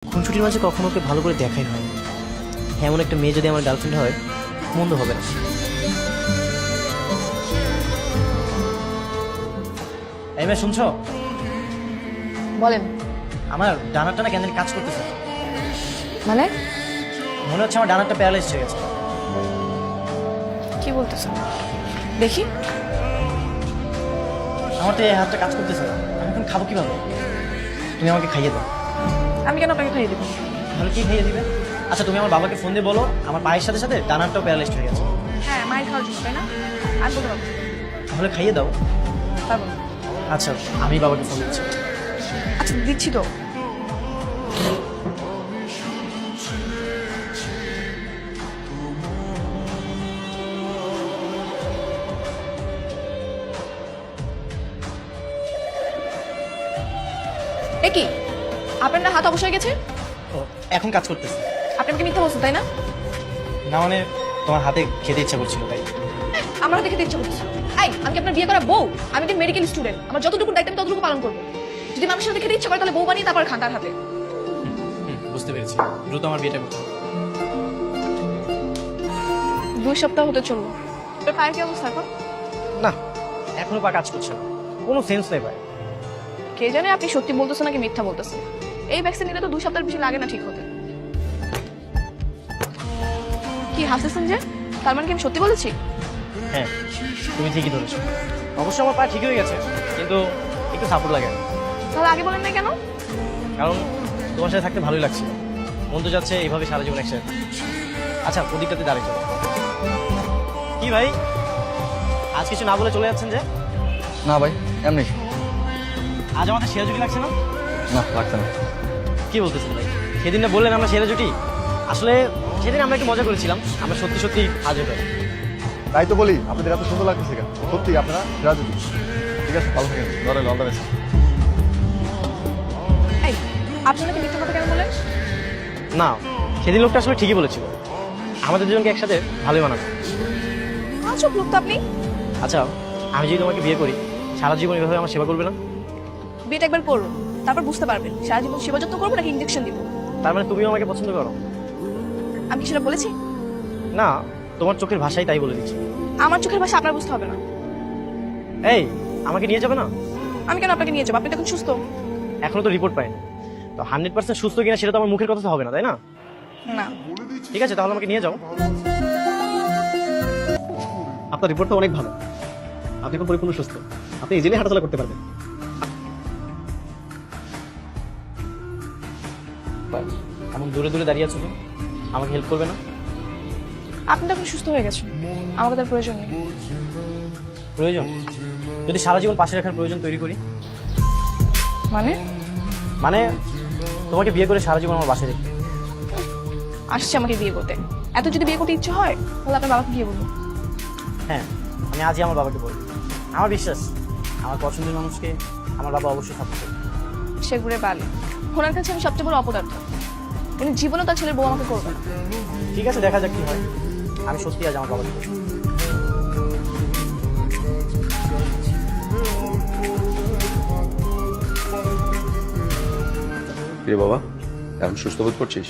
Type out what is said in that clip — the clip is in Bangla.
খুনসুটির মাঝে কখনো ওকে ভালো করে দেখাই হয়। এমন একটা মেয়ে যদি আমার গার্লফ্রেন্ড হয় মন্দ হবে না। এই মেয়ে শুনছো? বলেন। আমার ডানারটা না কেন জানি কাজ করতেছে। মানে মনে হচ্ছে আমার ডানারটা প্যারালাইজ হয়ে গেছে। কি বলতেছেন? দেখি। আমার তো এই হাতটা কাজ করতেছে না। আমি এখন খাবো কিভাবে? তুমি আমাকে খাইয়ে দাও। আমি কেন আপনাকে খাইয়ে দেবো? তাহলে কি খাইয়ে দিবে? আচ্ছা তুমি আমার বাবাকে ফোন দিয়ে বলো আমার পায়ের সাথে সাথে ডানারটাও প্যারালাইজ হয়ে গেছে। হ্যাঁ, মায়ের খাওয়ার জন্য, তাই না? আমি বলতে পারবো। তাহলে খাইয়ে দাও। পারবো না। আচ্ছা আমি বাবাকে ফোন দিচ্ছি। আচ্ছা দিচ্ছি তো। এ কি, আপনার না হাত অবশ হয়ে গেছে? ও এখন কাজ করতেছে। আপনি আমাকে মিথ্যা বলছেন, তাই না? না মানে তোমার হাতে খেতে ইচ্ছা করছিল তাই। আমার হাতে খেতে ইচ্ছা করছে। আমি কি আপনার বিয়ে করা বউ? আমি একজন মেডিকেল স্টুডেন্ট। আমার যতটুকু দায়িত্ব আমি ততটুকু পালন করবো। যদি মানুষের হাতে খেতে ইচ্ছা করে তাহলে বউ বানিয়ে তারপর খান তার হাতে। বুঝতে পেরেছি, দ্রুত আমার বিয়েটা করতে হবে। 2 সপ্তাহ হতে চললো। তোর পায়ের কি অবস্থা এখন? না এখনো পা কাজ করছে না, কোনো সেন্স নেই ভাই। কে জানে আপনি সত্যি বলতেছেন নাকি মিথ্যা বলতেছেন। এই ভ্যাকসিন নিলে তো 2 সপ্তাহের বেশি লাগে না ঠিক হতে। কি হাসতেছেন যে? তার মানে কি আমি সত্যি বলেছি? হ্যাঁ তুমি ঠিকই ধরেছো। অবশ্য আমার পা ঠিক হয়ে গেছে, কিন্তু একটু সাপোর্ট লাগে। তাহলে আগে বলেন না কেন? কারণ তোমার সাথে থাকতে ভালোই লাগছিল। মন তো যাচ্ছে এইভাবে সারা জীবন একসাথে। আচ্ছা ওদিকটাতে দাঁড়িয়ে চলো। কি ভাই আজ কিছু না বলে চলে যাচ্ছেন যে? না ভাই, এমনি। আজ আমাদের সেরা জুটি লাগছে না? না, লাগছে না। কি বলতেছেন ভাই? সেদিন না বললেন আমরা সেরা জুটি। আসলে সেদিন আমরা একটু মজা করেছিলাম, আমরা সত্যি সত্যি হাজির হই। তাই তো বলি, আপনাদের এত সুন্দর লাগতেছে কেন? সত্যি আপনারা রাজু। ঠিক আছে, ভালো থাকেন। ধরে অল দ্য বেস্ট। এই, আপনি নাকি মিথ্যা কথা কেন বলেন? না সেদিন লোকটা আসলে ঠিকই বলেছিল, আমাদের দুজনকে একসাথে ভালোই মানাবে। আজব লোক তো আপনি। আচ্ছা আমি যদি তোমাকে বিয়ে করি সারা জীবন এভাবে আমার সেবা করবে না? বিয়েটা একবার করুন, তারপর বুঝতে পারবেন সারা জীবন সেবা যত্ন করবো নাকি ইনজেকশন দিব। তার মানে তুমিও আমাকে পছন্দ করো? আমি কি সেটা বলেছি? না তোমার চোখের ভাষাই তাই বলে দিচ্ছি। আমার চোখের ভাষা আপনার বুঝতে হবে না। এই আমাকে নিয়ে যাবে না? আমি কেন আপনাকে নিয়ে যাবো? আপনি তখন সুস্থ। এখনো তো রিপোর্ট পাইনি, তো 100% সুস্থ কিনা সেটা তো আমার মুখের কথা হবে না, তাই না? না। ঠিক আছে তাহলে আমাকে নিয়ে যাও। আপনার রিপোর্ট তো অনেক ভালো, আপনি এখন পরিপূর্ণ সুস্থ, আপনি ইজিলি হাঁটাচলা করতে পারবেন। এমন দূরে দূরে দাঁড়িয়ে আছো, আমাকে হেল্প করবে না? আপনি তখন সুস্থ হয়ে গেছেন, আমাকে তার প্রয়োজন নেই। প্রয়োজন? যদি সারা জীবন পাশে রাখার প্রয়োজন তৈরি করি? মানে মানে তোমাকে বিয়ে করে সারা জীবন আমার বাসায় রেখে। আসছে আমাকে বিয়ে করতে। এত যদি বিয়ে করতে ইচ্ছে হয় তাহলে আপনার বাবাকে গিয়ে বলবো। হ্যাঁ আমি আজই আমার বাবাকে বলবো। আমার বিশ্বাস আমার পছন্দের মানুষকে আমার বাবা অবশ্যই সাপোর্ট করবে। সেগুড়ে বালি, ওনার কাছে আমি সবচেয়ে বড় অপদার্থ। উনি জীবনেও তার ছেলের বউ আমাকে করবে না। ঠিক আছে দেখা যাক কি হয়। আমি সত্যি আজ আমার বাবাকে বলবো। রে বাবা, এখন সুস্থ বোধ করছিস?